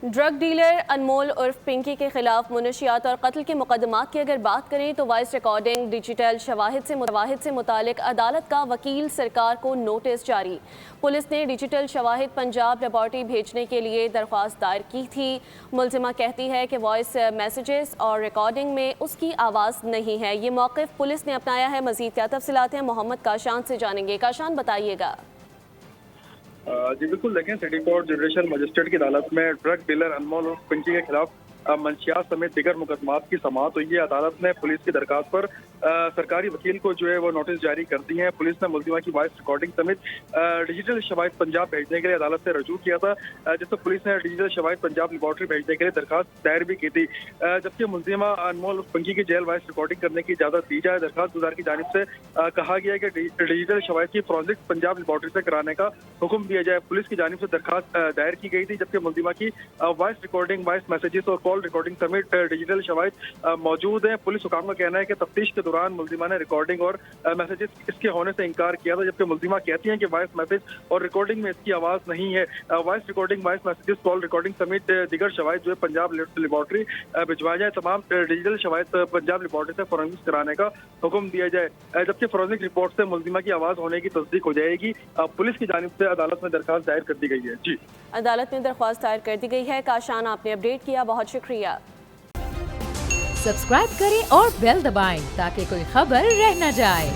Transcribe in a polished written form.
Drug dealer अनमोल उर्फ पिंकी के खिलाफ मुनशियात और कत्ल के मुकदमात की अगर बात करें तो वॉइस रिकॉर्डिंग, डिजिटल शवाहिद से मुतालिक अदालत का वकील सरकार को नोटिस जारी। पुलिस ने डिजिटल शवाहिद पंजाब लेबॉर्ट्री भेजने के लिए दरख्वास्त दायर की थी। मुलजिमा कहती है कि वॉइस मैसेजेस और रिकॉर्डिंग में उसकी आवाज़ नहीं है। ये मौक़िफ़ पुलिस ने अपनाया है। मज़ीद क्या तफसीलात हैं, मोहम्मद काशान से जानेंगे। काशान, बताइएगा। जी बिल्कुल, देखें, सिटी कोर्ट जुडिशल मजिस्ट्रेट की अदालत में ड्रग डीलर अनमोल उर्फ पिंकी के खिलाफ मंशियात समेत दीगर मुकदमात की समाअत हुई है। अदालत ने पुलिस की दरखास्त पर सरकारी वकील को जो है वो नोटिस जारी कर दी है। पुलिस ने मुलजिमा की वॉइस रिकॉर्डिंग समेत डिजिटल शवाहिद पंजाब भेजने के लिए अदालत से रजू किया था, जिसमें पुलिस ने डिजिटल शवाहिद पंजाब लेबॉर्ट्री भेजने के लिए दरखास्त दायर भी की थी। जबकि मुलजिमा अनमोल उर्फ पिंकी की जेल वॉइस रिकॉर्डिंग करने की इजाजत दी जाए। दरखास्त गुजार की जानिब से कहा गया है कि डिजिटल शवाहिद की फॉरेंसिक पंजाब लेबॉर्ट्री से कराने का हुक्म दिया जाए। पुलिस की जानिब से दरखास्त दायर की गई थी, जबकि मुलजिमा की वॉइस रिकॉर्डिंग, वॉइस मैसेजेस और कॉल रिकॉर्डिंग समेत डिजिटल शवाहिद मौजूद हैं। पुलिस हुकाम का कहना है कि तफ्तीश के दौरान मुलजिमा ने रिकॉर्डिंग और मैसेजेस इसके होने से इनकार किया था, जबकि मुलजिमा कहती हैं कि वॉइस मैसेज और रिकॉर्डिंग में इसकी आवाज़ नहीं है। Voice recording, voice messages, call recording समेत दीगर शवाहिद जो है पंजाब लेबॉर्ट्री भिजवाए जाए। तमाम डिजिटल शवाहिद पंजाब लेबॉर्ट्री से फॉरेंसिक कराने का हुक्म दिया जाए, जबकि फॉरेंसिक रिपोर्ट से मुलजिमा की आवाज़ होने की तस्दीक हो जाएगी। पुलिस की जानिब से अदालत में दरखास्त दायर कर दी गई है। जी, अदालत में दरख्वास्त दायर कर दी गई है। काशान, आपने अपडेट किया, बहुत शुक्रिया। सब्सक्राइब करें और बेल दबाएं ताकि कोई खबर रह न जाए।